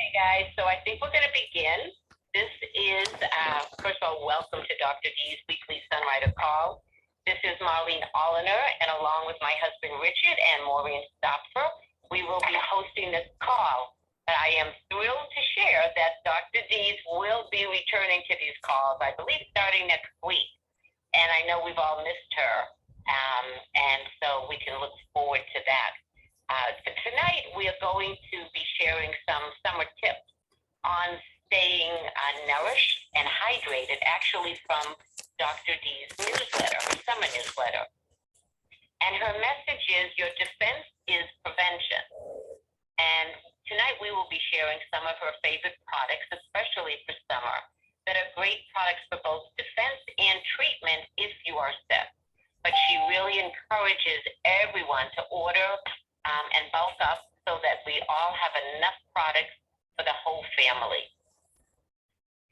Guys, so I think we're going to begin. This is, first of all, welcome to Dr. Dees Weekly Sunwriter Call. This is Marlene Alliner, and along with my husband Richard and Maureen Stopfer, we will be hosting this call. I am thrilled to share that Dr. Dees will be returning to these calls, I believe, starting next week. And I know we've all missed her, and so we can look forward to that. Tonight, we are going to be sharing some summer tips on staying nourished and hydrated, actually from Dr. Dees' newsletter, her summer newsletter. And her message is, your defense is prevention. And tonight, we will be sharing some of her favorite products, especially for summer, that are great products for both defense and treatment if you are sick. But she really encourages everyone to order and bulk up so that we all have enough products for the whole family.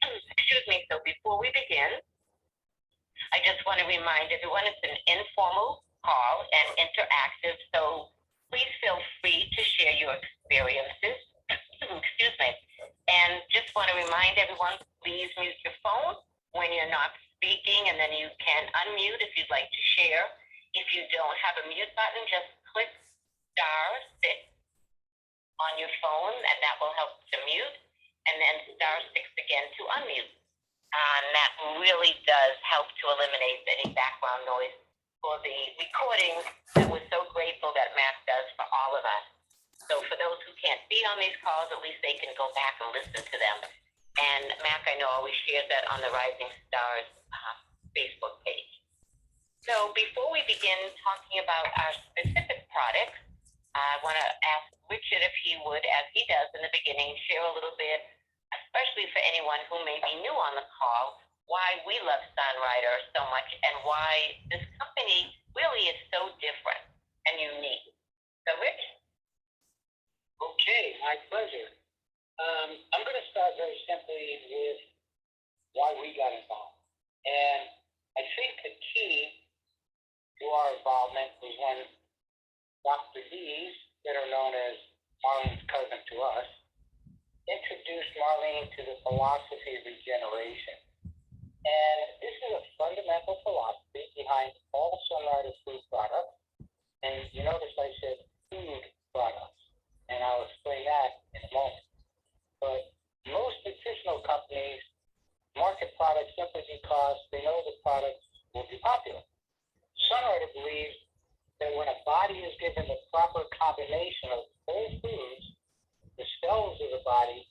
Excuse me, so before we begin, I just want to remind everyone it's an informal call and interactive, so please feel free to share your experiences. Excuse me. And just want to remind everyone, please mute your phone when you're not speaking, and then you can unmute if you'd like to share. If you don't have a mute button, just click *6 on your phone, and that will help to mute, and then *6 again to unmute. And that really does help to eliminate any background noise for the recordings that we're so grateful that Mac does for all of us. So for those who can't be on these calls, at least they can go back and listen to them. And Mac, I know, always shares that on the Rising Stars Facebook page. So before we begin talking about our specific products, I want to ask Richard if he would, as he does in the beginning, share a little bit, especially for anyone who may be new on the call, why we love Sunwriter so much and why this company really is so different and unique. So, Rich? Okay, my pleasure. I'm going to start very simply with why we got involved. And I think the key to our involvement was when Dr. Dees, better known as Marlene's cousin to us, introduced Marlene to the philosophy of regeneration. And this is a fundamental philosophy behind all Sunwriter food products. And you notice I said food products, and I'll explain that in a moment. But most nutritional companies market products simply because they know the products will be popular. Sunwriter believes that when a body is given the proper combination of whole foods, the cells of the body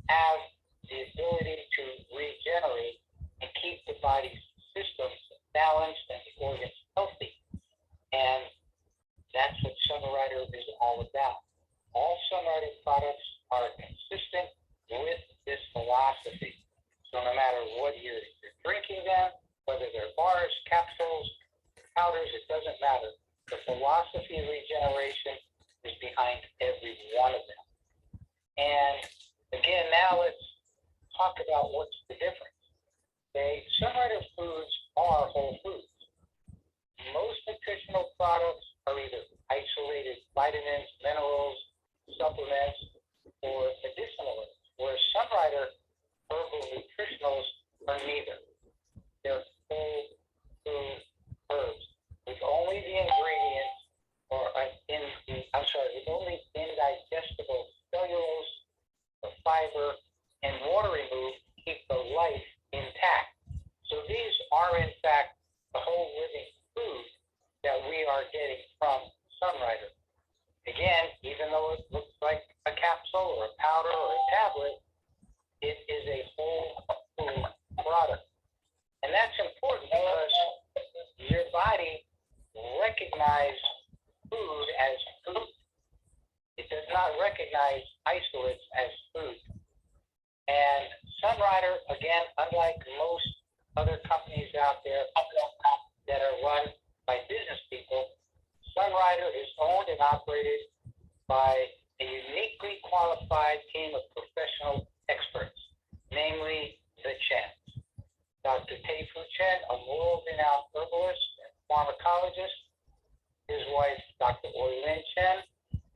have the ability to regenerate and keep the body's systems balanced and the organs healthy. And that's what Sunwriter is all about. All Sunwriter products are consistent with this philosophy. So no matter what you're drinking them, whether they're bars, capsules, powders, it doesn't matter. The philosophy of regeneration is behind every one of them. And again, now let's talk about what's the difference. Okay, Sunwriter foods are whole foods. Most nutritional products are either isolated vitamins, minerals, supplements, or medicinal oils, whereas Sunwriter herbal nutritionals are neither. They're whole food herbs with only the ingredients, with only indigestible cellulose, the fiber, and water removed to keep the life intact. So these are, in fact, the whole living food that we are getting from Sunwriter. Again, even though it looks like a capsule or a powder or a tablet, it is a whole food product. And that's important because your body recognizes food as food. It does not recognize isolates as food. And Sunwriter, again, unlike most other companies out there that are run by business people, Sunwriter is owned and operated by a uniquely qualified team of professional experts, namely the Chens. Dr. Tei-Fu Chen, a world-renowned herbalist and pharmacologist, his wife, Dr. Oi Lin Chen,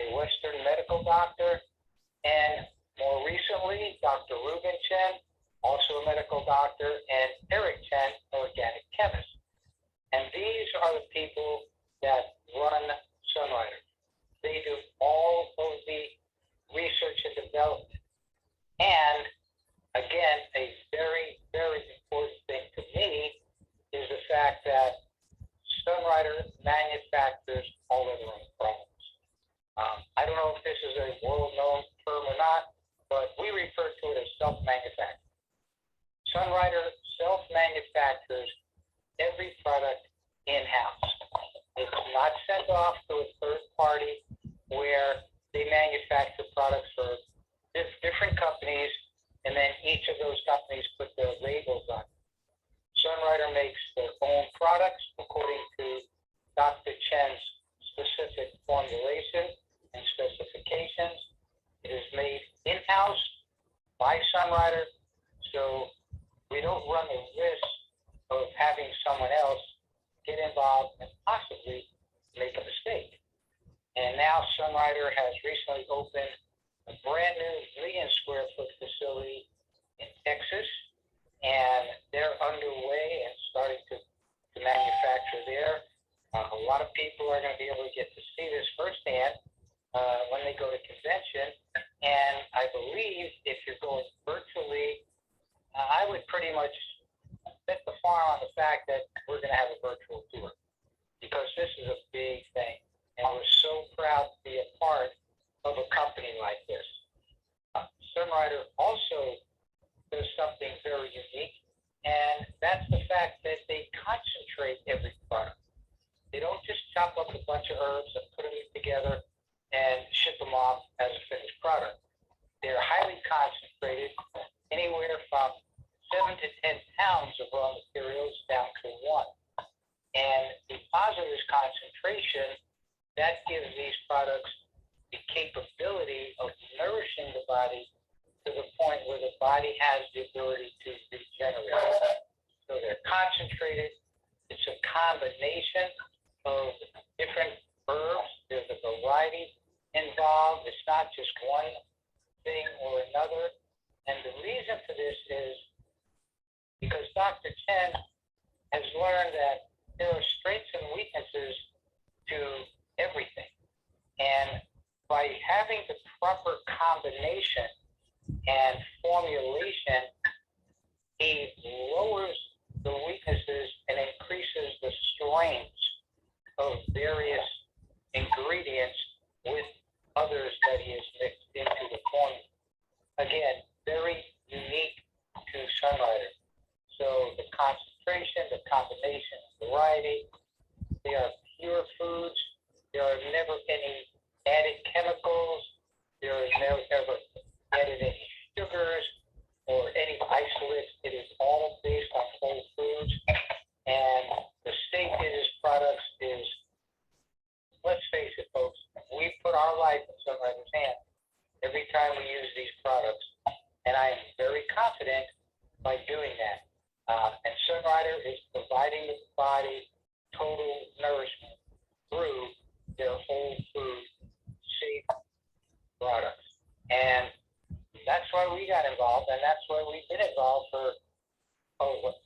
a Western medical doctor, and Maureen recently, Dr. Ruben Chen, also a medical doctor, and Eric Chen, an organic chemist. And these are the people that run Sunrider. They do all of the research and development. And again, a very, very important thing to me is the fact that Sunrider manufactures all of their own products. I don't know if this is a world-known term or not, but we refer to it as self-manufacturing. Sunrider self-manufactures every product in-house. It's not sent off to a third party where they manufacture products for different companies, and then each of those companies put their labels on. Sunrider makes their own products according to Dr. Chen's specific formulation and specifications. It is made in-house by Sunrider, so we don't run the risk of having someone else get involved and possibly make a mistake. And now Sunrider has recently opened a brand new million square foot facility in Texas, and they're underway and starting to manufacture there. A lot of people are going to be able to get to see this firsthand when they go to convention. And I believe if you're going virtually, I would pretty much bet the farm on the fact that we're going to have a virtual tour, because this is a big thing. And we're so proud to be a part of a company like this. Sunrider also does something very unique, and that's the fact that they concentrate every product. They don't just chop up a bunch of herbs and put them together and ship them off as a finished product. They're highly concentrated, anywhere from 7 to 10 pounds of raw materials down to 1. And because of this concentration, that gives these products the capability of nourishing the body to the point where the body has the ability to regenerate. So they're concentrated. It's a combination of different herbs. There's a variety involved. It's not just one thing or another. And the reason for this is because Dr. Chen has learned that there are strengths and weaknesses to everything. And by having the proper combination and formulation, he lowers the weaknesses and increases the strengths of various ingredients with others that he has mixed into the formula. Again, very unique to Sunrider. So the concentration, the combination, variety, they are pure foods. There are never any added chemicals. There is never added any sugars or any isolates. It is all based on whole foods. And the safety of these products is, let's face it, folks, we put our life in Sunrider's hands every time we use these products. And I am very confident by doing that. And Sunrider is providing the body total nourishment through their whole food safe products. And that's why we got involved, and that's why we've been involved for,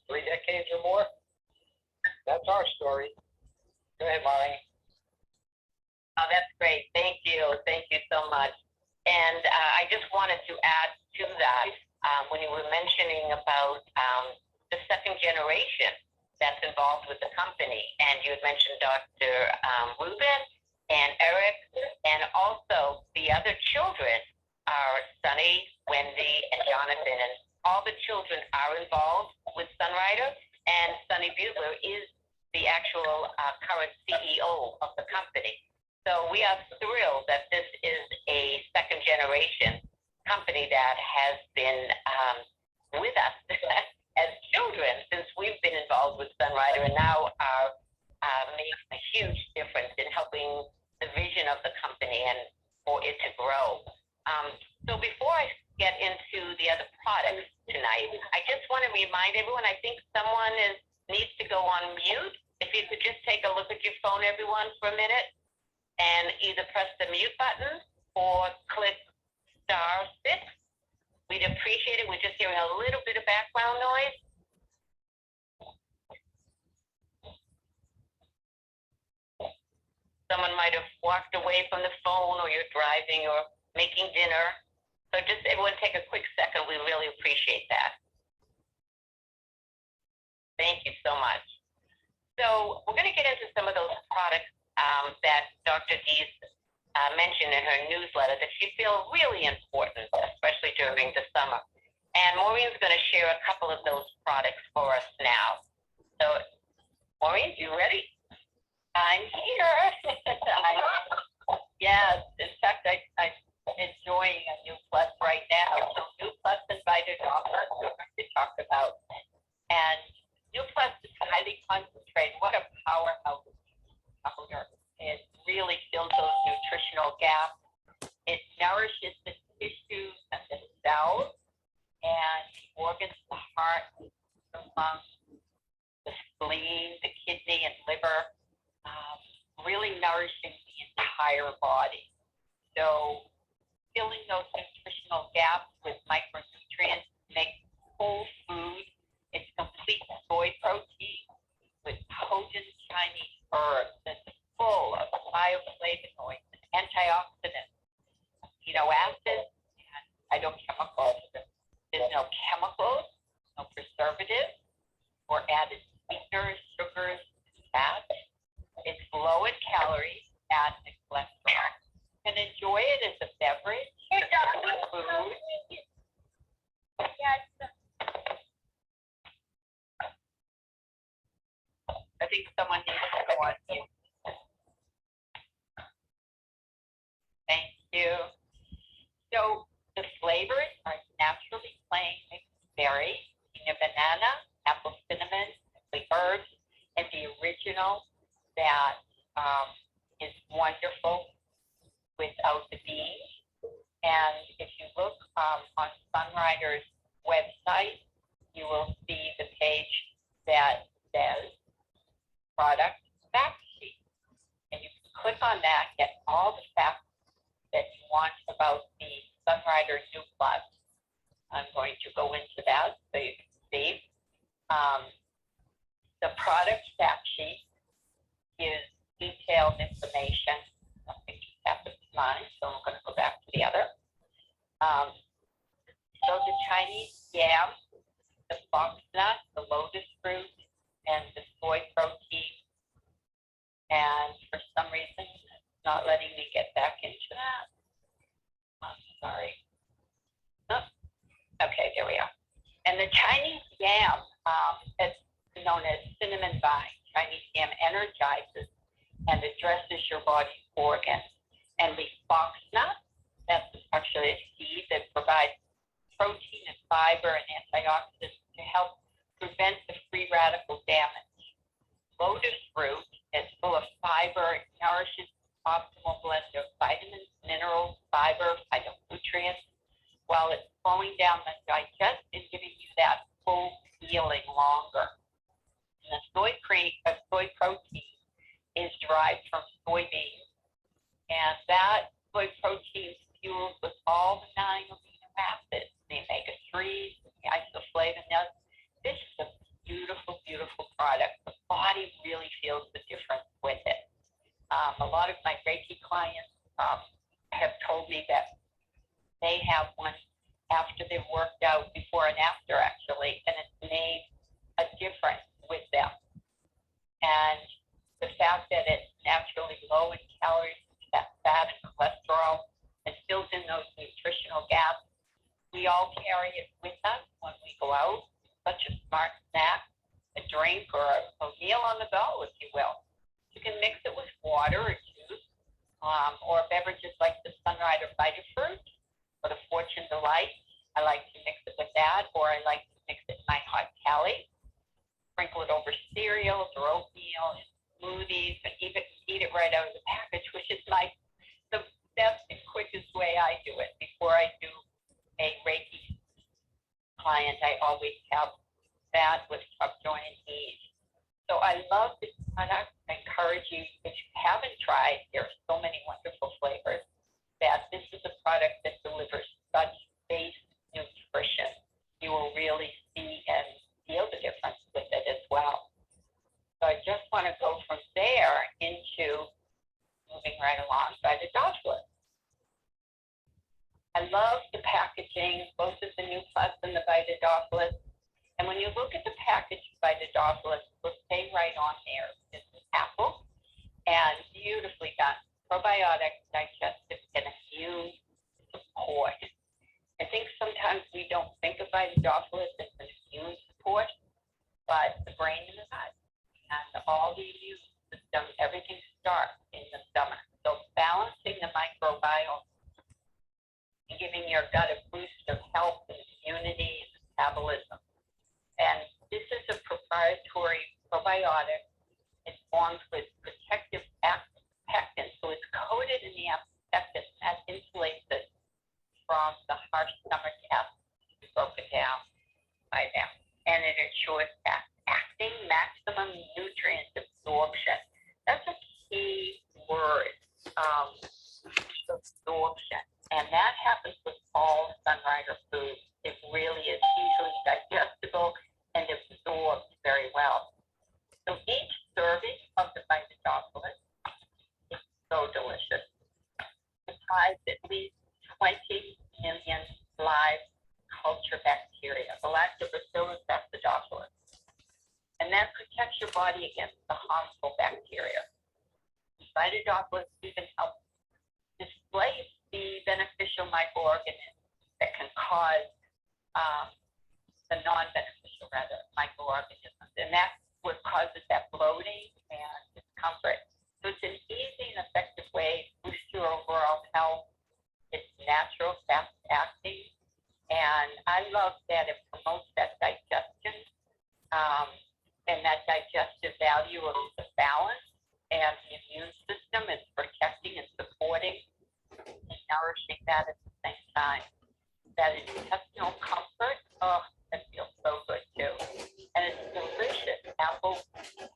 3 decades or more? That's our story. Go ahead, Marlene. Oh, that's great. Thank you. Thank you so much. And I just wanted to add to that, when you were mentioning about the second generation that's involved with the company, and you had mentioned Dr. Ruben and Eric, and also the other children are Sunny, Wendy, and Jonathan, and all the children are involved with Sunrider, and Sunny Bugler is the actual current CEO of the company. So we are thrilled that this is a second generation company that has been with us as children since we've been involved with Sunrider, and now are making a huge difference in helping the vision of the company and for it to grow. So before I get into the other products tonight, I just want to remind everyone, I think someone needs to go on mute. If you could just take a look at your phone, everyone, for a minute, and either press the mute button or click *6 appreciate it. We're just hearing a little bit of background noise. Someone might have walked away from the phone, or you're driving or making dinner. So just everyone take a quick second. We really appreciate that. Thank you so much. So we're going to get into some of those products that Dr. Dees mentioned in her newsletter that she feels really important, especially during the summer. And Maureen's going to share a couple of those products for us now. So, Maureen, you ready? I'm here. Yes, in fact, I'm enjoying a New Plus right now. So New Plus invited authors to talk about. And New Plus is highly concentrated. What a powerhouse powder. It really fills those nutritional gaps. It nourishes the tissues and the cells and the organs, the heart, the lungs, the spleen, the kidney, and liver. Really nourishing the entire body. So filling those nutritional gaps with micronutrients makes whole food. It's complete soy protein with potent Chinese herbs that's full of bioflavonoids and antioxidants, amino acids, and phytochemicals. There's no chemicals, no preservatives, or added sweeteners, sugars, fats. It's low in calories, fat, and cholesterol. You can enjoy it as a beverage, food. I think someone needs to go on mute. Thank you. So the flavors are naturally plain mixed berry, banana, apple cinnamon, herbs, and the original that is wonderful without the beans. And if you look on Sunrider's website, you will see the page that says product fact sheet. And you can click on that, get all the facts that you want about the Sunrider New Plus. I'm going to go into that so you can see. The product fact sheet is detailed information. Something just happened to mine, so I'm going to go back to the other. So the Chinese yam, the foxnut, the lotus fruit, and the soy protein. And for some reason, it's not letting me get back into that. I'm sorry. Oh, okay, there we are. And the Chinese yam, it's known as cinnamon vine. Chinese yam energizes and addresses your body's organs. And the foxnut, that's actually a seed that provides protein and fiber and antioxidants to help prevent the free radical damage. Lotus fruit is full of fiber. It nourishes the optimal blend of vitamins, minerals, fiber, phytonutrients, while it's slowing down the digestion and giving you that full healing longer. And the soy protein is derived from soybeans, and that soy protein is fueled with all the 9 amino acids, the omega-3s, the isoflavonoids. This is a beautiful, beautiful product. The body really feels the difference with it. A lot of my Reiki clients have told me that they have one after they've worked out, before and after actually, and it's made a difference with them. And the fact that it's naturally low in calories, fat, and cholesterol, and fills in those nutritional gaps. We all carry it with us when we go out. Such a smart snack, a drink, or a meal on the go, if you will. You can mix it with water or juice, or beverages like the Sunrider Vitafruit or the Fortune Delight. I like to mix it with that, or I like to mix it in my hot Cali. Sprinkle it over cereals or oatmeal, and smoothies, and even eat it right out of the package, which is the best and quickest way I do it. Before I do a Reiki client, I always have that with truck joint and knees. So I love this product. I encourage you, if you haven't tried, there are so many wonderful flavors, that this is a product that delivers such base nutrition. I love the packaging, both of the New Plus and the Vitadophilus. And when you look at the package of Vitadophilus, it will say right on there, this is apple, and beautifully done. Probiotic, digestive, and immune support. I think sometimes we don't think of Vitadophilus as an immune support, but the brain and the gut and all the immune system, everything starts in the stomach. So balancing the microbiome and giving your gut a boost of health and immunity and metabolism. And this is a proprietary probiotic. It's formed with protective pectin, so it's coated in the pectin that insulates it from the harsh stomach acid to be broken down by them. And it ensures acting maximum nutrient absorption. That's a key word, absorption. And that happens with all Sunrider foods. It really is easily digestible and absorbed very well. So each serving of the Vitadophilus is so delicious. It has at least 20 million live culture bacteria, the Lactobacillus acidophilus. And that protects your body against the harmful bacteria. Vitadophilus even helps displace the beneficial microorganisms that can cause the non-beneficial, microorganisms. And that's what causes that bloating and discomfort. So it's an easy and effective way to boost your overall health. It's natural, fast-acting, and I love that it promotes that digestion and that digestive value of the balance and the immune system. It's protecting and supporting and nourishing that at the same time. That intestinal comfort, oh, that feels so good too. And it's delicious. Apple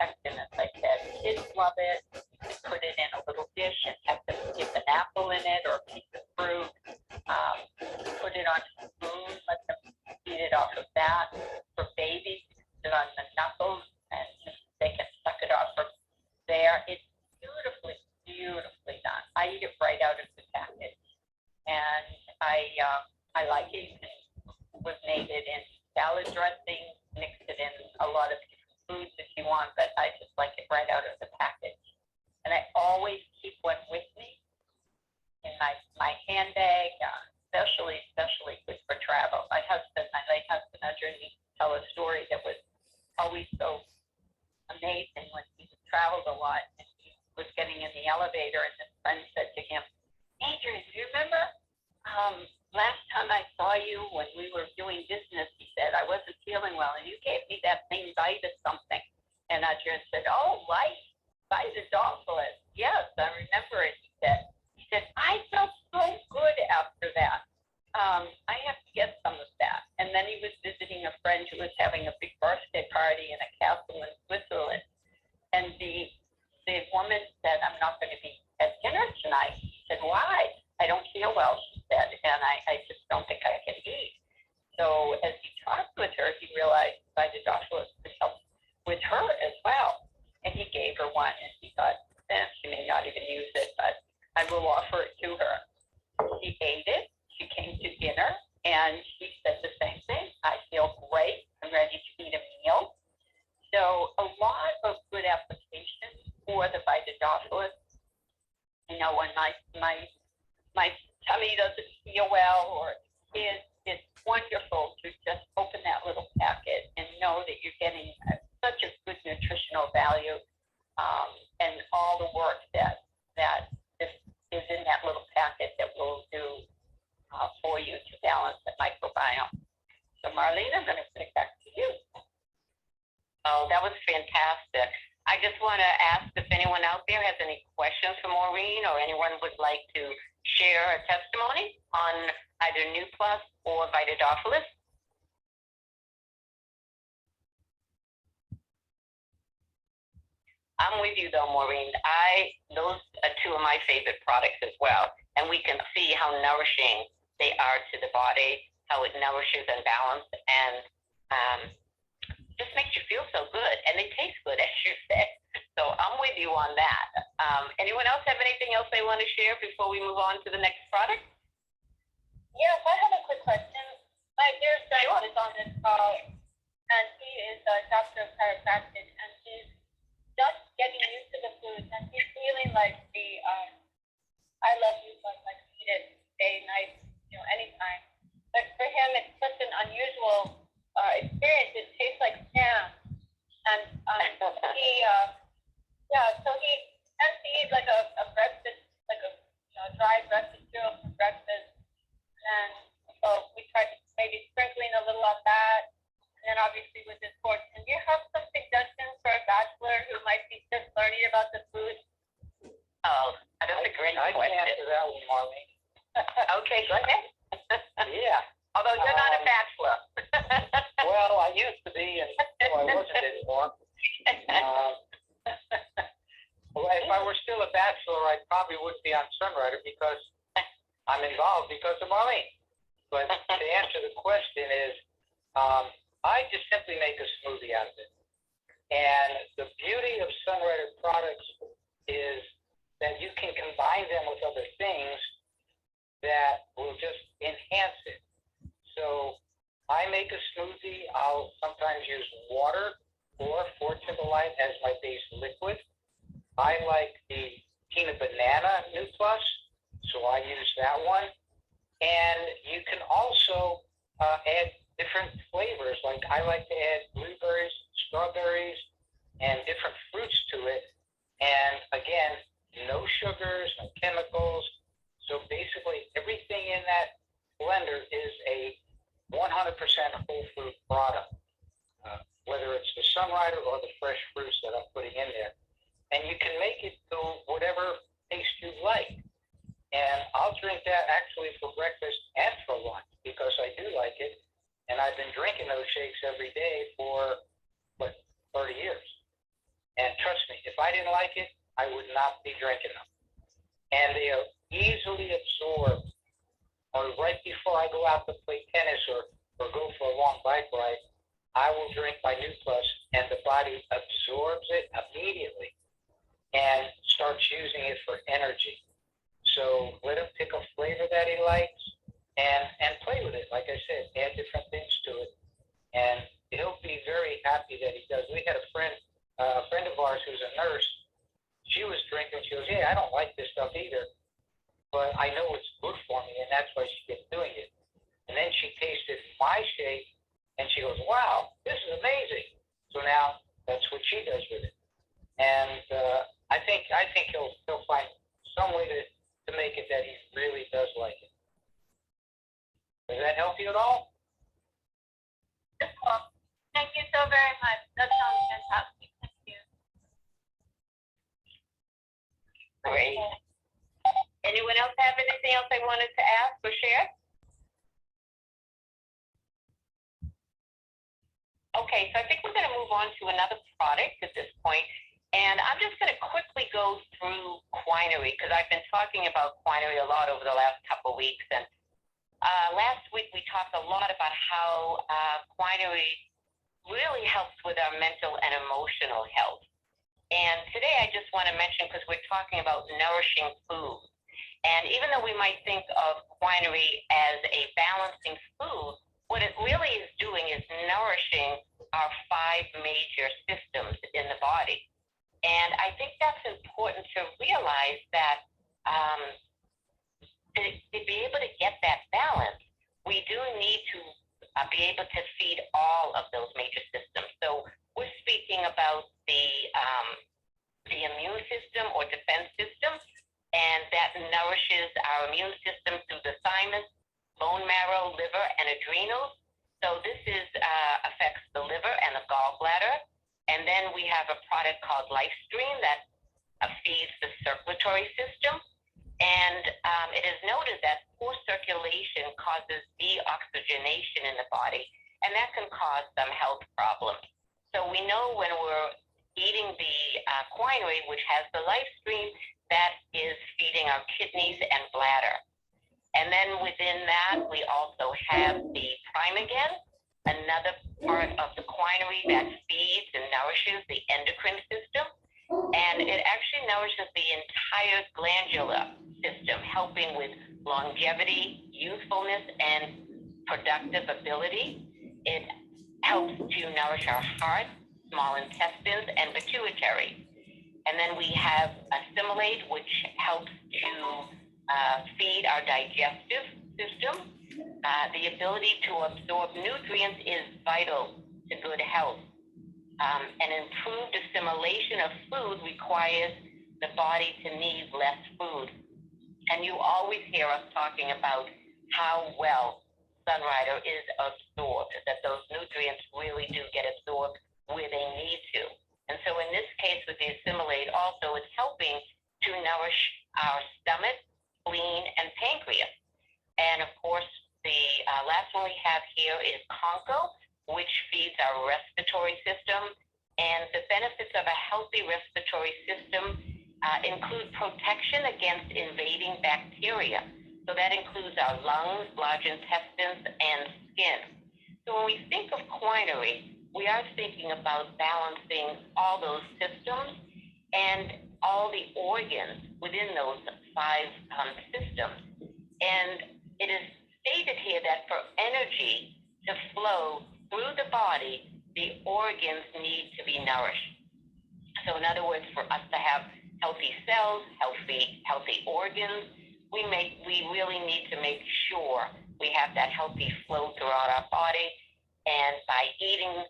pectin, as I said. Kids love it. You can put it in a little dish and have them dip an apple in it or a piece of fruit. Put it on a spoon, let them eat it off of that. For babies, put it on the knuckles and they can suck it off from there. It's beautifully, beautifully done. I eat it right out of the package. And I like it. Was made it in salad dressing, mixed it in a lot of different foods if you want, but I just like it right out of the package. And I always keep one with me in my handbag, especially good for travel. My late husband, Andrew, he tell a story that was always so amazing when he traveled a lot and he was getting in the elevator and his friend said to him, Adrian, do you remember last time I saw you when we were doing business, he said, I wasn't feeling well and you gave me that thing Vita something. And Adrian said, oh, Vitadophilus. Yes, I remember it, he said, I felt so good after that. I have to get some of that. And then he was visiting a friend who was having a big birthday party in a castle in Switzerland. And the woman said, I'm not going to be at dinner tonight. He said, why? I don't feel well, she said, and I just don't think I can eat. So as he talked with her, he realized Vitadophilus could help with her as well. And he gave her one, and he thought, she may not even use it, but I will offer it to her. She ate it. She came to dinner, and she said the same thing. I feel great. I'm ready to eat a meal. So a lot of good applications for the Vitadophilus. You know, when my tummy doesn't feel well or it's wonderful to just open that little packet and know that you're getting such a good nutritional value and all the work that is in that little packet that will do for you to balance the microbiome. So Marlene, I'm going to put it back to you. Oh, that was fantastic. I just want to ask if anyone out there has any questions for Maureen or anyone would like to share a testimony on either New Plus or Vitadophilus. I'm with you though, Maureen. Those are two of my favorite products as well. And we can see how nourishing they are to the body, how it nourishes and balances, and just makes you feel so good. And they taste good, as you said. So I'm with you on that. Anyone else have anything else they want to share before we move on to the next product? friend is on this call, and he is a doctor of chiropractic, and he's just getting used to the food, and he's feeling like the I love you, but like eat it day, night, anytime. But for him, it's such an unusual experience. It tastes like ham, and so he tends to eat like a breakfast, like a dry breakfast cereal for breakfast, and so we tried maybe sprinkling a little of that, and then obviously with his sports. And do you have some suggestions for a bachelor who might be just learning about the food? Oh, that's a great I question. can answer that one, Marlene. Okay, go ahead. Yeah. Although you're not a bachelor. Well, I used to be, and I wasn't anymore. Well, if I were still a bachelor, I probably wouldn't be on Sunrider because I'm involved because of Marlene. But to answer the question is, I just simply make a smoothie out of it. And the beauty of Sunrider products is that you can combine them with other things that will just enhance it. So I make a smoothie. I'll sometimes use water or Fortune Delight as my base liquid. I like the peanut banana New Plus, so I use that one. And you can also add different flavors. Like I like to add blueberries, strawberries, and different fruits to it. And again, no sugars, no chemicals. So basically, everything in that blender is a 100% whole food product, whether it's the Sunrider or the fresh fruits that I'm putting in there. And you can make it to whatever taste you like. And I'll drink that actually for breakfast and for lunch because I do like it. And I've been drinking those shakes every day for, 30 years. And trust me, if I didn't like it, I would not be drinking them. And they are easily absorbed. Or right before I go out to play tennis or go for a long bike ride, I will drink my New Plus, and the body absorbs it immediately and starts using it for energy. So let him pick a flavor that he likes and play with it. Like I said, add different things to it, and he'll be very happy that he does. We had a friend of ours who's a nurse. She was drinking. She goes, "Yeah, I don't like this stuff either, but I know it's good for me, and that's why she kept doing it." And then she tasted my shake, and she goes, "Wow, this is amazing." So now that's what she does with it. And I think he'll find some way to make it that he really does like it. Does that help you at all? Thank you so very much. That sounds fantastic. Thank you. Great. Anyone else have anything else they wanted to ask or share? Okay, so I think we're going to move on to another product at this point. And I'm just going to quickly go through Quinery because I've been talking about Quinery a lot over the last couple of weeks. And last week we talked a lot about how Quinery really helps with our mental and emotional health. And today I just want to mention, because we're talking about nourishing food. And even though we might think of Quinery as a balancing food, what it really is doing is nourishing our 5 major systems in the body. And I think that's important to realize that to be able to get that balance, we do need to be able to feed all of those major systems. So we're speaking about the immune system or defense system, and that nourishes our immune system through the thymus, bone marrow, liver, and adrenals. So this affects the liver and the gallbladder. And then we have a product called LifeStream that feeds the circulatory system. And it is noted that poor circulation causes deoxygenation in the body, and that can cause some health problems. So we know when we're eating the Quinery, which has the LifeStream, that is feeding our kidneys and bladder. And then within that, we also have the Prime Again, another part of the Quinery that feeds and nourishes the endocrine system. And it actually nourishes the entire glandular system, helping with longevity, youthfulness, and productive ability. It helps to nourish our heart, small intestines, and pituitary. And then we have assimilate, which helps to feed our digestive system. The ability to absorb nutrients is vital to good health. And improved assimilation of food requires the body to need less food. And you always hear us talking about how well Sunrider is absorbed, that those nutrients really do get absorbed where they need to. And so in this case with the assimilate also, it's helping to nourish our stomach, spleen, and pancreas. And of course, the last one we have here is Conco, which feeds our respiratory system. And the benefits of a healthy respiratory system include protection against invading bacteria. So that includes our lungs, large intestines, and skin. So when we think of quinary, we are thinking about balancing all those systems and all the organs within those five systems. And it is stated here that for energy to flow through the body, the organs need to be nourished. So in other words, for us to have healthy cells, healthy organs, we really need to make sure we have that healthy flow throughout our body. And by eating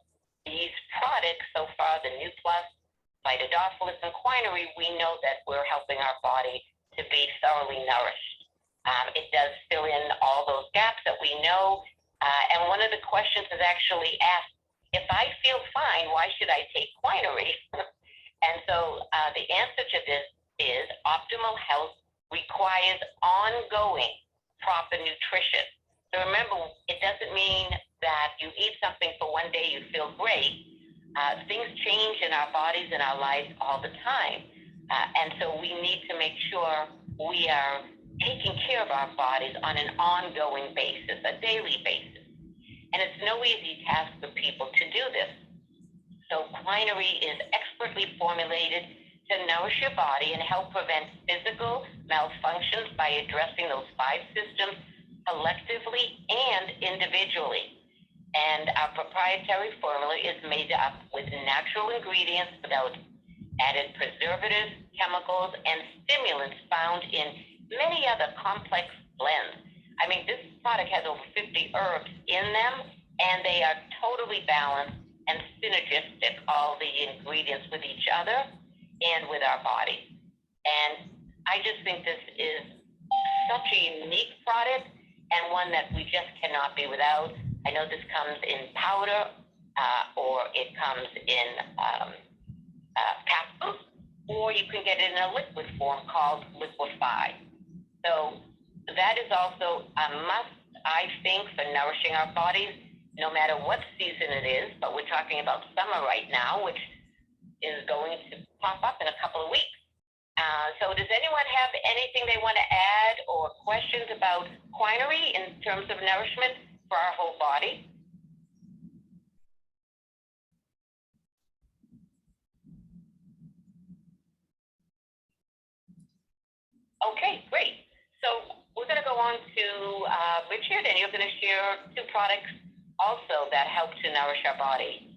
these products so far, the New Plus, Phytodophilus, and Quinary, we know that we're helping our body to be thoroughly nourished. It does fill in all those gaps that we know. And one of the questions is actually asked, if I feel fine, why should I take Quinary? And so the answer to this is optimal health requires ongoing proper nutrition. So remember, it doesn't mean that you eat something for one day, you feel great. Things change in our bodies and our lives all the time. And so we need to make sure we are taking care of our bodies on an ongoing basis, a daily basis. And it's no easy task for people to do this. So Quinary is expertly formulated to nourish your body and help prevent physical malfunctions by addressing those five systems collectively and individually. And our proprietary formula is made up with natural ingredients without added preservatives, chemicals, and stimulants found in many other complex blends. I mean, this product has over 50 herbs in them, and they are totally balanced and synergistic, all the ingredients with each other and with our body. And I just think this is such a unique product and one that we just cannot be without. I know this comes in powder or it comes in capsules, or you can get it in a liquid form called Liquify. So that is also a must, I think, for nourishing our bodies, no matter what season it is. But we're talking about summer right now, which is going to pop up in a couple of weeks. So does anyone have anything they want to add or questions about Quinary in terms of nourishment for our whole body? Okay, great. So we're going to go on to Richard, and you're going to share two products also that help to nourish our body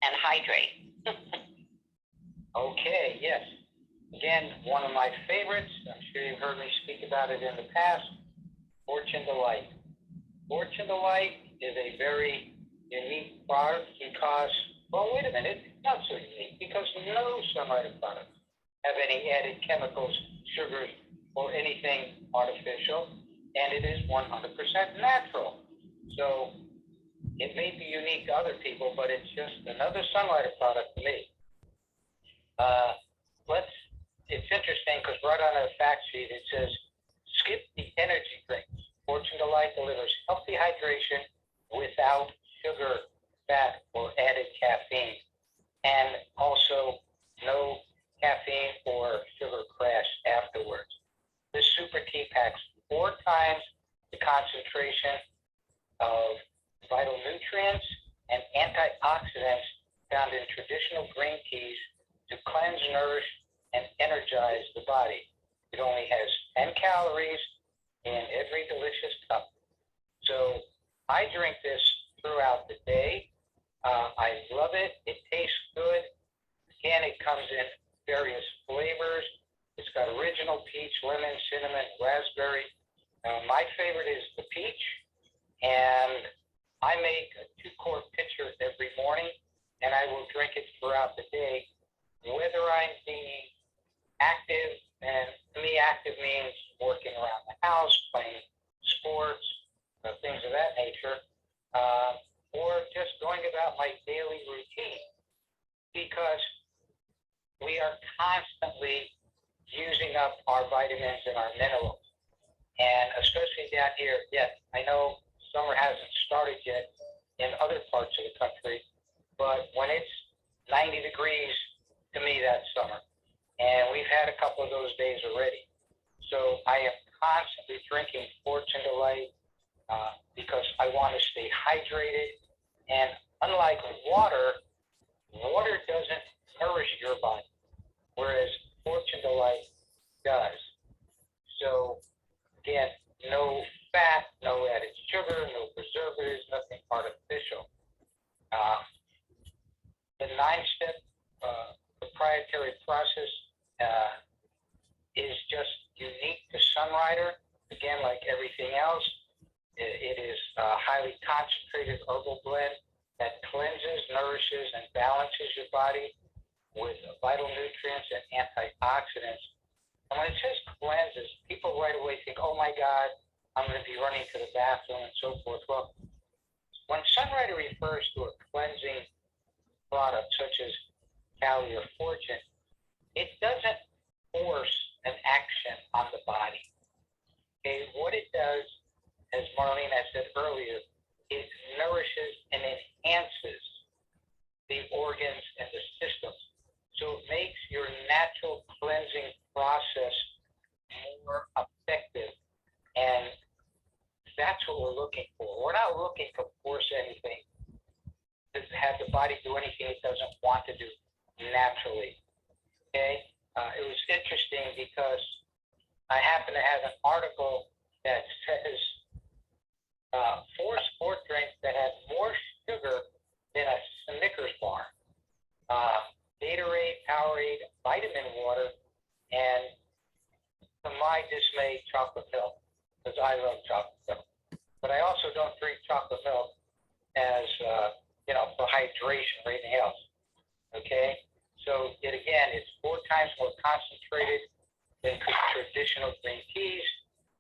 and hydrate. Okay, yes. Again, one of my favorites. I'm sure you've heard me speak about it in the past. Fortune Delight. Fortune Delight is a very unique product because, well, wait a minute, not so unique, because no Sunrider products have any added chemicals, sugars, or anything artificial, and it is 100% natural. So it may be unique to other people, but it's just another Sunrider product to me. It's interesting because right on the fact sheet it says, skip the energy drinks. Fortune Delight delivers healthy hydration without sugar, fat, or added caffeine. And also no caffeine or sugar crash afterwards. This super tea packs 4 times the concentration of vital nutrients and antioxidants found in traditional green teas to cleanse, nourish, and energize the body. It only has 10 calories in every delicious cup, I drink this throughout the day. I love it. It tastes good. Again, it comes in various flavors. It's got original peach, lemon, cinnamon, raspberry. My favorite is the peach, and I make a 2-quart pitcher every morning, and I will drink it throughout the day, whether I'm being active, and to me, active means working around the house, playing sports, things of that nature, or just going about my daily routine, because we are constantly using up our vitamins and our minerals. And especially down here, yes, I know summer hasn't started yet in other parts of the country, but when it's 90 degrees, to me, that's summer. And we've had a couple of those days already. So I am constantly drinking Fortune Delight because I want to stay hydrated. And unlike water, water doesn't nourish your body, whereas Fortune Delight does. So again, no fat, no added sugar, no preservatives, nothing artificial. The 9-step proprietary process is just unique to Sunrider. Again, like everything else, it is a highly concentrated herbal blend that cleanses, nourishes, and balances your body with vital nutrients and antioxidants. And when it says cleanses, people right away think, oh my God, I'm going to be running to the bathroom and so forth. Well, when Sunrider refers to a cleansing product such as Cali or Fortune, it doesn't force an action on the body. Okay, what it does, as Marlene has said earlier, it nourishes and enhances the organs and the systems. So it makes your natural cleansing process more effective. And that's what we're looking for. We're not looking to force anything, to have the body do anything it doesn't want to do naturally. Okay? It was interesting because I happen to have an article that says 4 sport drinks that have more sugar than a Snickers bar. Gatorade, Powerade, vitamin water, and to my dismay, chocolate milk, because I love chocolate milk. But I also don't drink chocolate milk as, for hydration or anything else. Okay? So, it's 4 times more concentrated than traditional green teas.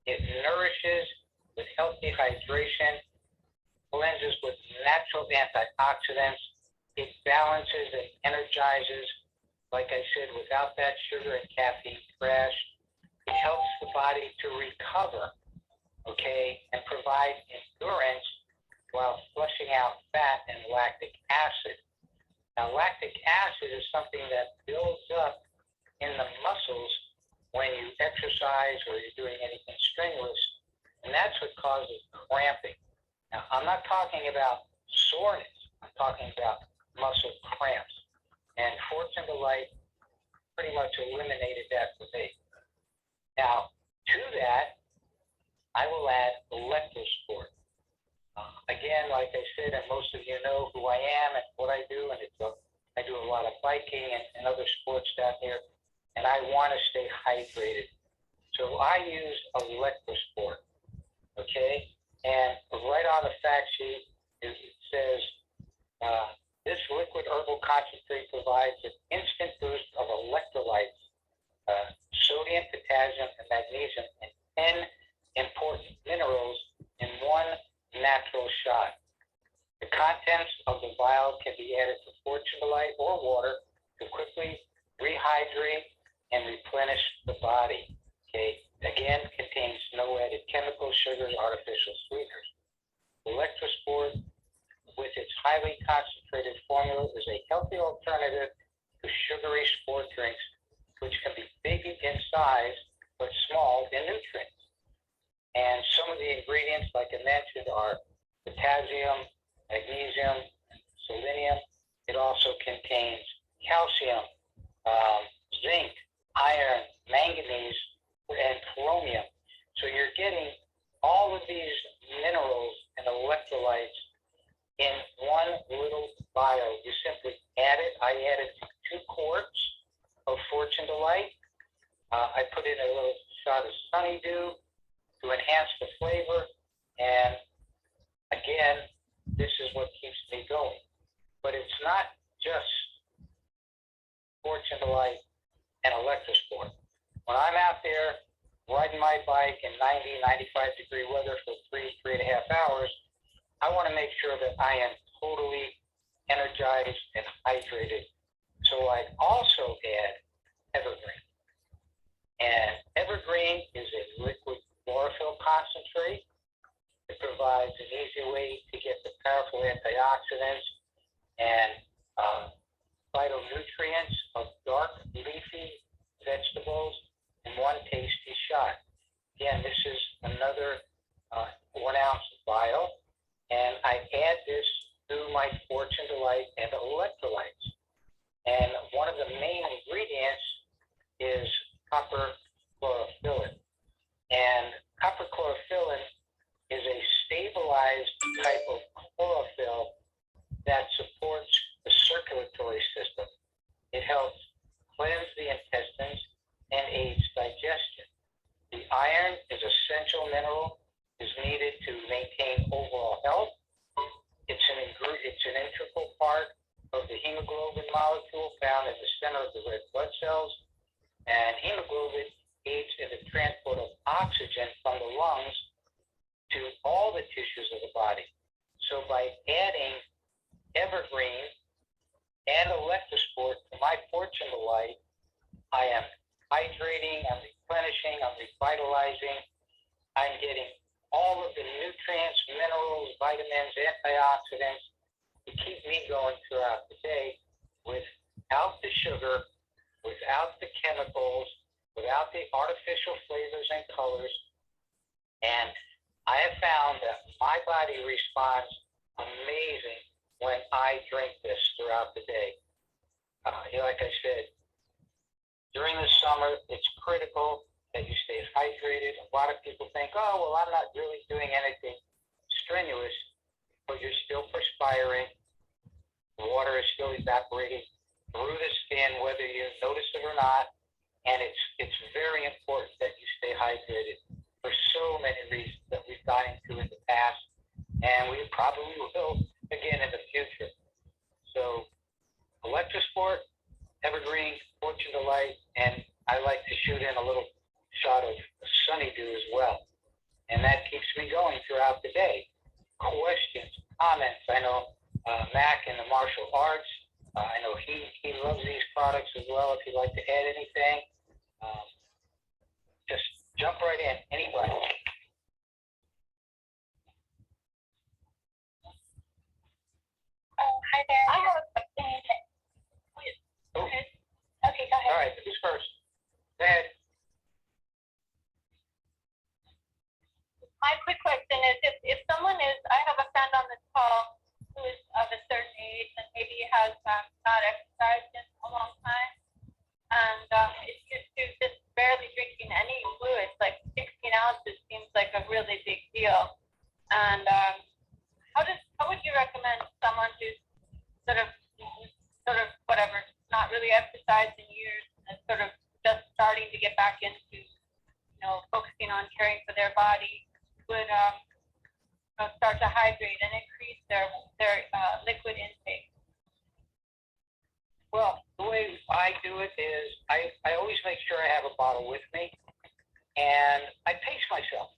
It nourishes with healthy hydration, cleanses with natural antioxidants. It balances and energizes, like I said, without that sugar and caffeine crash. It helps the body to recover, okay, and provide endurance while flushing out fat and lactic acid. Now, lactic acid is something that builds up in the muscles when you exercise or you're doing anything strenuous, and that's what causes cramping. Now, I'm not talking about soreness. I'm talking about muscle cramps. And Fortune Delight pretty much eliminated that for me. Now, to that, I will add Electrosport. Again, like I said, and most of you know who I am and what I do, and I do a lot of biking and other sports down here, and I want to stay hydrated. So I use Electrosport, okay? And right on the fact sheet, it says, this liquid herbal concentrate provides an instant boost of electrolytes, sodium, potassium, and magnesium, and 10 important minerals in one natural shot. The contents of the vial can be added to Fortune Delight or water to quickly rehydrate and replenish the body. Okay, again, contains no added chemicals, sugars, artificial sweeteners. Electrosport, with its highly concentrated formula, is a healthy alternative to sugary sport drinks, which can be big in size but small in nutrients. And some of the ingredients, like I mentioned, are potassium, magnesium, selenium. It also contains calcium, zinc, iron, manganese, and chromium. So you're getting all of these minerals and electrolytes electrolytes in one little vial. You simply add it. I added 2 quarts of Fortune Delight. I put in a little shot of Honeydew to enhance the flavor. And again, this is what keeps me going. But it's not just Fortune Delight and Electrosport. When I'm out there riding my bike in 90, 95-degree weather for 3.5 hours, I want to make sure that I am totally energized and hydrated. So I also add Evergreen. And Evergreen is a liquid chlorophyll concentrate. It provides an easy way to get the powerful antioxidants and phytonutrients of dark leafy vegetables in one tasty shot. Again, this is another 1 ounce vial, and I add this to my Fortune Delight and electrolytes. And one of the main ingredients is copper chlorophyllin. And copper chlorophyllin is a stabilized type of chlorophyll that supports the circulatory system. It helps cleanse the intestines and aids digestion. The iron is an essential mineral, is needed to maintain overall health. It's an integral part of the hemoglobin molecule found in the center of the red blood cells. And hemoglobin aids in the transport of oxygen from the lungs to all the tissues of the body. So by adding Evergreen and Electrosport to my Fortune Delight, I am hydrating, I'm replenishing, I'm revitalizing, I'm getting all of the nutrients, minerals, vitamins, antioxidants to keep me going throughout the day without the sugar, without the chemicals, without the artificial flavors and colors. And I have found that my body responds amazing when I drink this throughout the day. Like I said, during the summer, it's critical that you stay hydrated. A lot of people think, oh, well, I'm not really doing anything strenuous, but you're still perspiring. The water is still evaporating through the skin, whether you notice it or not. And it's very important that you stay hydrated for so many reasons that we've gotten into in the past, and we probably will again in the future. So Electrosport, Evergreen, Fortune Delight, and I like to shoot in a little shot of Honeydew as well. And that keeps me going throughout the day. Questions, comments. I know Mac in the martial arts, I know he loves these products as well. If you'd like to add anything, just jump right in, anybody. Hi there. I have a question. Oh. Okay, go ahead. All right, who's first? Go ahead. My quick question is, if someone is, I have a friend on this call who is of a certain age and maybe has not exercised in a long time, and is used to just barely drinking any fluids, like 16 ounces seems like a really big deal. And how would you recommend someone who's sort of whatever, not really exercised in years and sort of just starting to get back into, focusing on caring for their body, would start to hydrate and increase their liquid intake? Well, the way I do it is I always make sure I have a bottle with me, and I pace myself.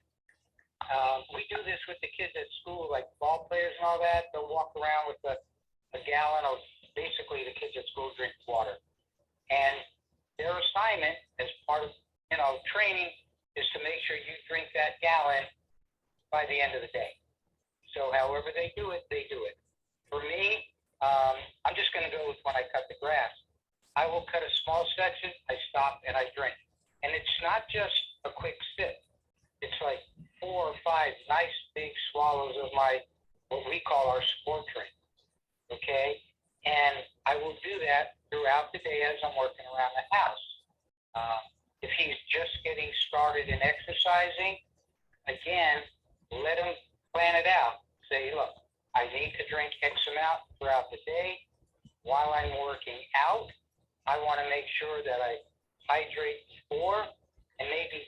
We do this with the kids at school, like ball players and all that. They'll walk around with a gallon of, basically the kids at school drink water. And their assignment as part of, training is to make sure you drink that gallon by the end of the day. So however they do it, they do it. For me, I'm just going to go with when I cut the grass. I will cut a small section, I stop, and I drink. And it's not just a quick sip. It's like 4 or 5 nice big swallows of what we call our sport drink. Okay? And I will do that throughout the day as I'm working around the house. If he's just getting started in exercising, again, let him plan it out. Say, look, drink X amount throughout the day. While I'm working out, I want to make sure that I hydrate before, and maybe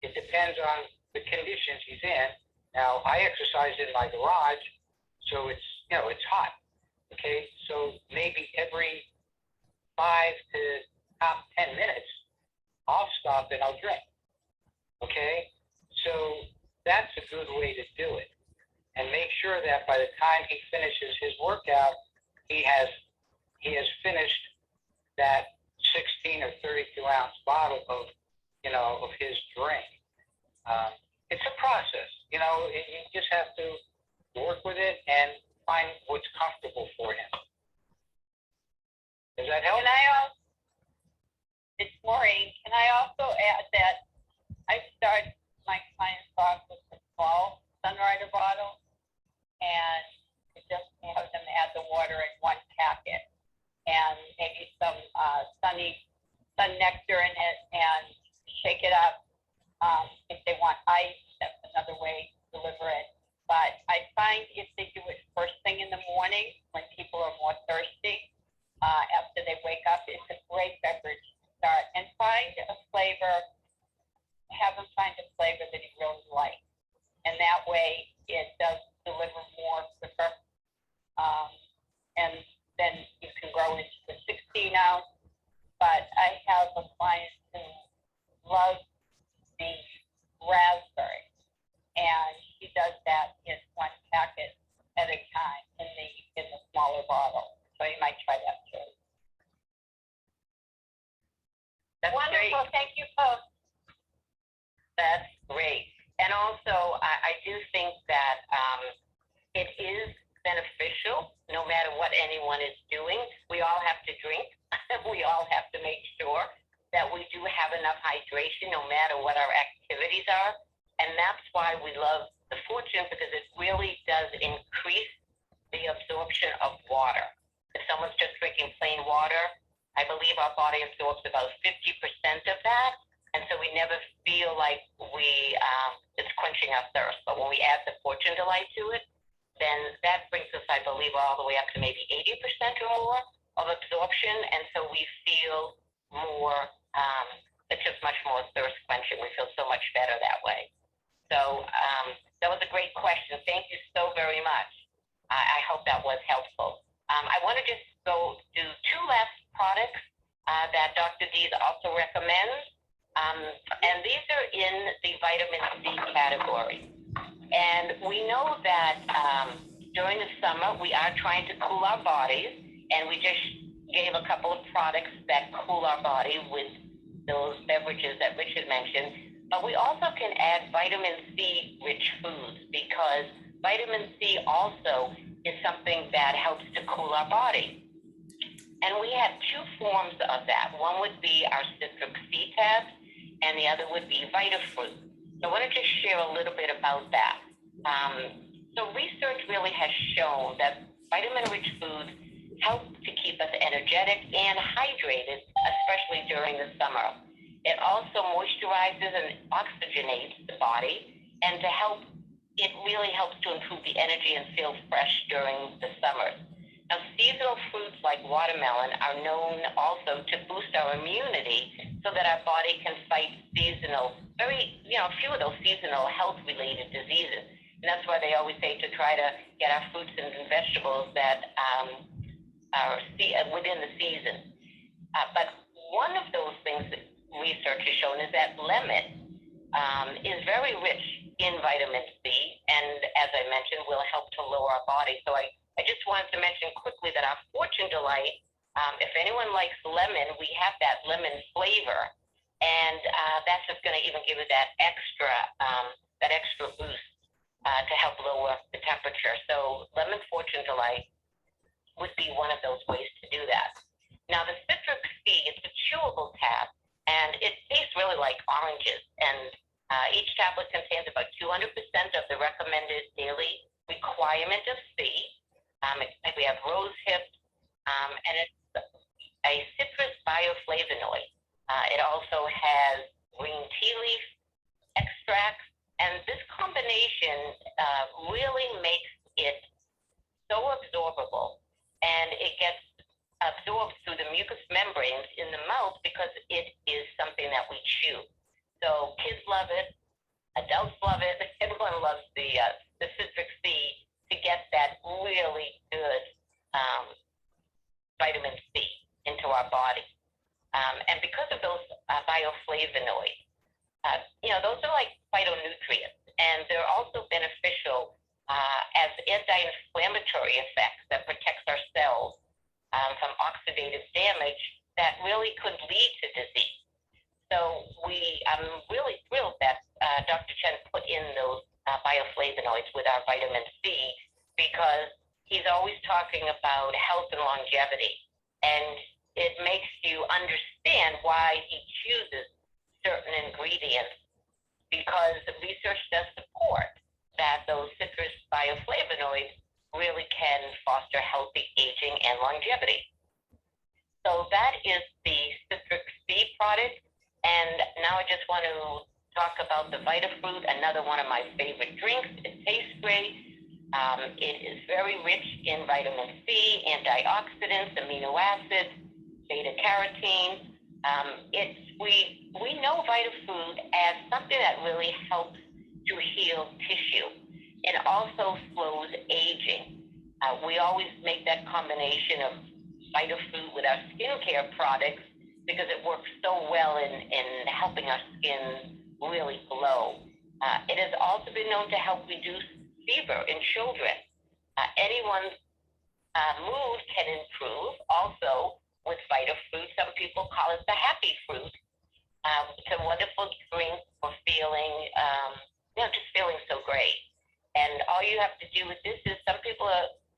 it depends on the conditions he's in. Now, I exercise in my garage, so it's hot. Okay, so maybe every 5 to top 10 minutes, I'll stop and I'll drink. Okay, so that's a good way to do it. And make sure that by the time he finishes his workout, he has finished that 16 or 32-ounce bottle of his drink. It's a process. You just have to work with it and find what's comfortable for him. Does that help? It's Maureen. Can I also add that I start my clients off with a small Sunrider bottle, and just have them add the water in one packet, and maybe some sun nectar in it, and shake it up. If they want ice, that's another way to deliver it. But I find if they do it first thing in the morning, when people are more thirsty, after they wake up, it's a great beverage to start. And have them find a flavor that he really likes. And that way it does deliver more quicker. And then you can grow into the 16-ounce. But I have a client who loves the raspberry, and he does that in one packet at a time in the smaller bottle. So you might try that too. That's wonderful. Great. Thank you both. That's great. And also, I do think that it is beneficial no matter what anyone is doing. We all have to drink. We all have to make sure that we do have enough hydration no matter what our activities are. And that's why we love the Fortune, because it really does increase the absorption of water. If someone's just drinking plain water, I believe our body absorbs about 50% of that. And so we never feel like it's quenching our thirst. But when we add the Fortune Delight to it, then that brings us, I believe, all the way up to maybe 80% or more of absorption. And so we feel more, it's just much more thirst quenching. We feel so much better that way. So that was a great question. Thank you so very much. I hope that was helpful. I want to just go do two last products that Dr. Dees also recommends. And these are in the vitamin C category. And we know that during the summer, we are trying to cool our bodies. And we just gave a couple of products that cool our body with those beverages that Richard mentioned. But we also can add vitamin C rich foods, because vitamin C also is something that helps to cool our body. And we have two forms of that. One would be our citric C tabs, and the other would be VitaFruit. So I want to just share a little bit about that. So research really has shown that vitamin-rich foods help to keep us energetic and hydrated, especially during the summer. It also moisturizes and oxygenates the body, and it really helps to improve the energy and feel fresh during the summer. Now, seasonal fruits like watermelon are known also to boost our immunity so that our body can fight a few of those seasonal health-related diseases. And that's why they always say to try to get our fruits and vegetables that are within the season. But one of those things that research has shown is that lemon is very rich in vitamin C, and as I mentioned, will help to lower our body. So I just wanted to mention quickly that our Fortune Delight, if anyone likes lemon, we have that lemon flavor, and that's just going to even give it that extra boost to help lower the temperature. So lemon Fortune Delight would be one of those ways to do that. Now, the citric C, it's a chewable tab, and it tastes really like oranges, and each tablet contains about 200% of the recommended daily requirement of C. We have rose hips, and it's a citrus bioflavonoid. It also has green tea leaf extracts, and this combination really makes it so absorbable, and it gets absorbed through the mucous membranes in the mouth because it is something that we chew. So kids love it, adults love it, everyone loves the citric C to get that really good vitamin C into our body. And because of those bioflavonoids, those are like phytonutrients, and they're also beneficial as anti-inflammatory effects that protects our cells from oxidative damage that really could lead to disease. So I'm really thrilled that Dr. Chen put in those bioflavonoids with our vitamin C, because he's always talking about health and longevity, and it makes you understand why he chooses certain ingredients, because the research does support that those citrus bioflavonoids really can foster healthy aging and longevity. So that is the citric C product. And now I just want to talk about the VitaFruit, another one of my favorite drinks. It tastes great. It is very rich in vitamin C, antioxidants, amino acids, beta carotene. We know VitaFruit as something that really helps to heal tissue. It also slows aging. We always make that combination of VitaFruit with our skincare products because it works so well in helping our skin really glow. It has also been known to help reduce fever in children. Anyone's mood can improve also with VitaFruit. Some people call it the happy fruit. It's a wonderful drink for feeling, just feeling so great. And all you have to do with this is, some people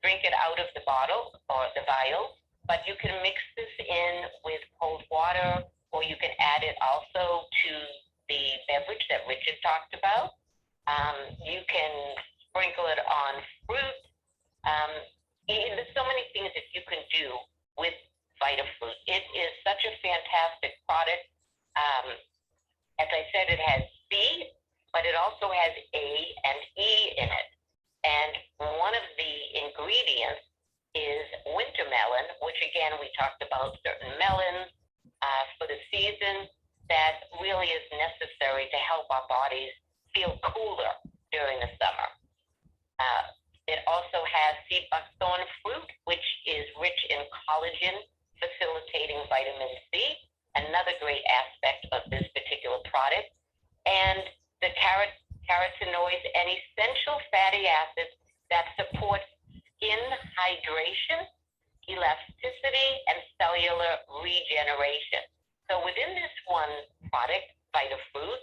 drink it out of the bottle or the vial, but you can mix this in with cold water, or you can add it also to the beverage that Richard talked about. You can sprinkle it on fruit. There's so many things that you can do with VitaFruit. It is such a fantastic product. As I said, it has C, but it also has A and E in it. And one of the ingredients is winter melon, which again, we talked about certain melons for the season that really is necessary to help our bodies feel cooler during the summer. It also has sea buckthorn fruit, which is rich in collagen, facilitating vitamin C, another great aspect of this particular product. And the carotenoids and essential fatty acids that support skin hydration, elasticity, and cellular regeneration. So within this one product, VitaFruit,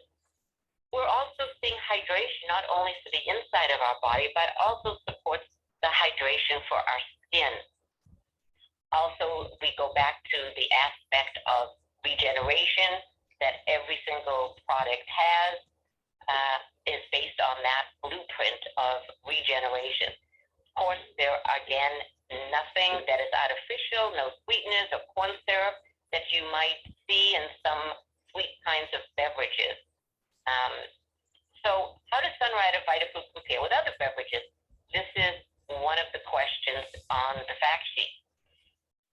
we're also seeing hydration not only for the inside of our body, but also supports the hydration for our skin. Also, we go back to the aspect of regeneration that every single product has, is based on that blueprint of regeneration. Of course, there are, again, nothing that is artificial, no sweeteners or corn syrup that you might see in some sweet kinds of beverages. So how does Sunrider VitaFruit compare with other beverages? This is one of the questions on the fact sheet.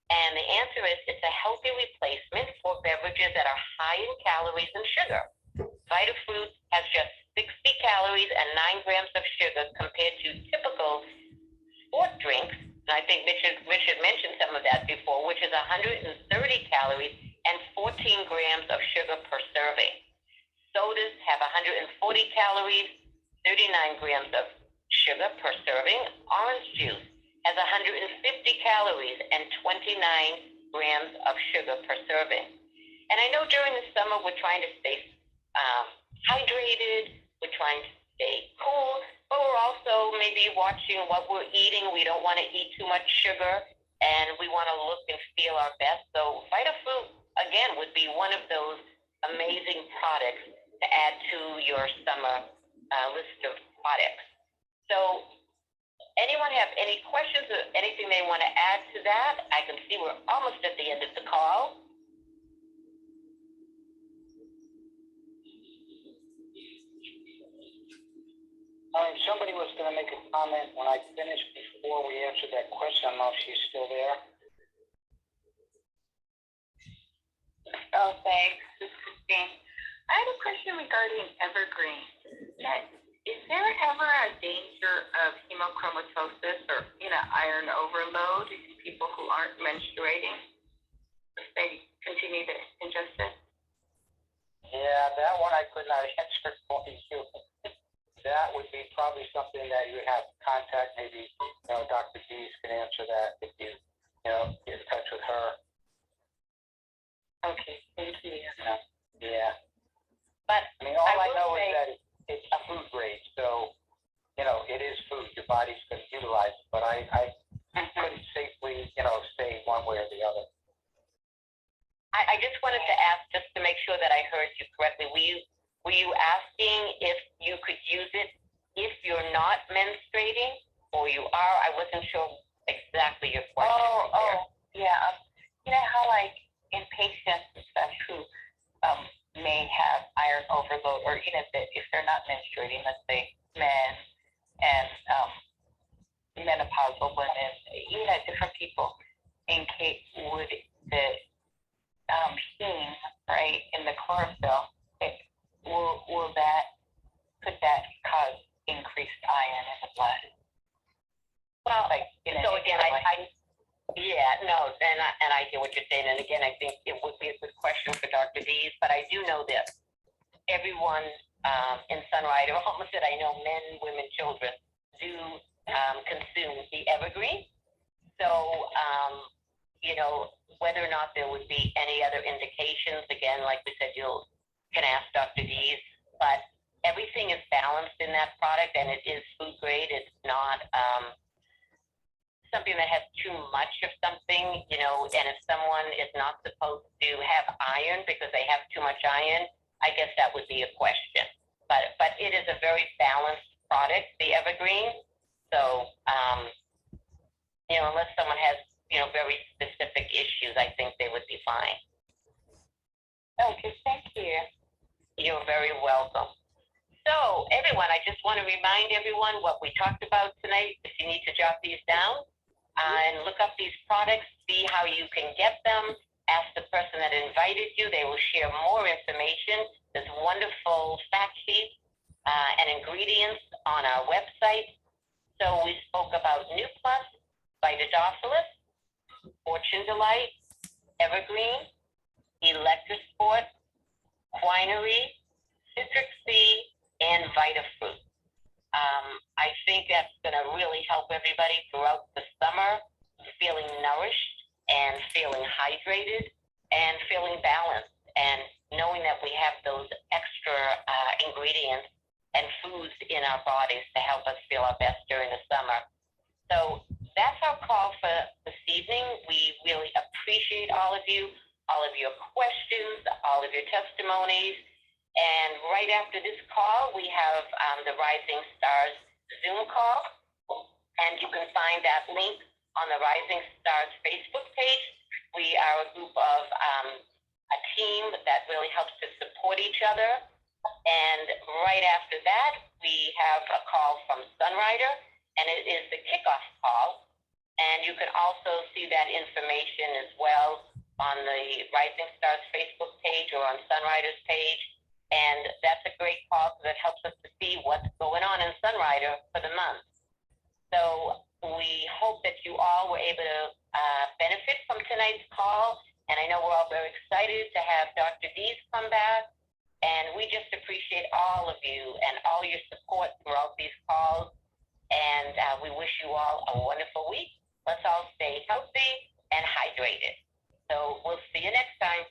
And the answer is, it's a healthy replacement for beverages that are high in calories and sugar. VitaFruit has just 60 calories and 9 grams of sugar compared to typical sport drinks. And I think Richard mentioned some of that before, which is 130 calories and 14 grams of sugar per serving. Sodas have 140 calories, 39 grams of sugar per serving. Orange juice has 150 calories and 29 grams of sugar per serving. And I know during the summer we're trying to stay hydrated, we're trying to stay cool, but we're also maybe watching what we're eating. We don't want to eat too much sugar, and we want to look and feel our best. So VitaFruit, again, would be one of those amazing products to add to your summer list of products. So anyone have any questions or anything they want to add to that? I can see we're almost at the end of the call. Maureen, somebody was going to make a comment when I finished before we answered that question. I don't know if she's still there. Oh, thanks. This is Christine. I have a question regarding evergreen. Is there ever a danger of hemochromatosis or iron overload in people who aren't menstruating if they continue to ingest it? Yeah, that one I could not answer for you. That would be probably something that you would have to contact. Maybe Dr. Dees can answer that if you get in touch with her. Okay, thank you. Yeah. But I mean, all I will know say, is that it's a food grade, so it is food. Your body's going to utilize it, but I couldn't safely say one way or the other. I just wanted to ask, just to make sure that I heard you correctly, were you asking if you could use it if you're not menstruating, or you are? I wasn't sure exactly your question. Yeah. You know how in patients and stuff who may have iron overload, or if they're not menstruating, let's say men and menopausal women, different people, in case would the heme, right, in the chlorophyll, could that cause increased iron in the blood? Well, so again, and I hear what you're saying, and again, I think it would be a good question for Dr. Dees, but I do know this. Everyone in Sunrider, almost that I know, men, women, children, do consume the evergreen. So, whether or not there would be any other indications, again, like we said, you can ask Dr. Dees, but everything is balanced in that product, and it is food grade. It's not something that has too much of something, and if someone is not supposed to have iron because they have too much iron, I guess that would be a question. But it is a very balanced product, the evergreen. So, unless someone has, very specific issues, I think they would be fine. Okay, thank you. You're very welcome. So, everyone, I just want to remind everyone what we talked about tonight. If you need to jot these down and look up these products, see how you can get them. Ask the person that invited you. They will share more information. There's wonderful fact sheets and ingredients on our website. So we spoke about New Plus, Vitadophilus, Fortune Delight, Evergreen, Electrosport, Quinery, Citric C, and Vitafruit. I think that's going to really help everybody throughout the summer, feeling nourished and feeling hydrated and feeling balanced, and knowing that we have those extra ingredients and foods in our bodies to help us feel our best during the summer. So that's our call for this evening. We really appreciate all of your questions, all of your testimonies. And right after this call, we have the Rising Stars Zoom call. And you can find that link on the Rising Stars Facebook page. We are a group of a team that really helps to support each other. And right after that, we have a call from Sunrider, and it is the kickoff call. And you can also see that information as well on the Rising Stars Facebook page or on Sunrider's page. And that's a great call because it helps us to see what's going on in Sunrider for the month. So we hope that you all were able to benefit from tonight's call. And I know we're all very excited to have Dr. Dees come back. And we just appreciate all of you and all your support throughout these calls. And we wish you all a wonderful week. Let's all stay healthy and hydrated. So we'll see you next time.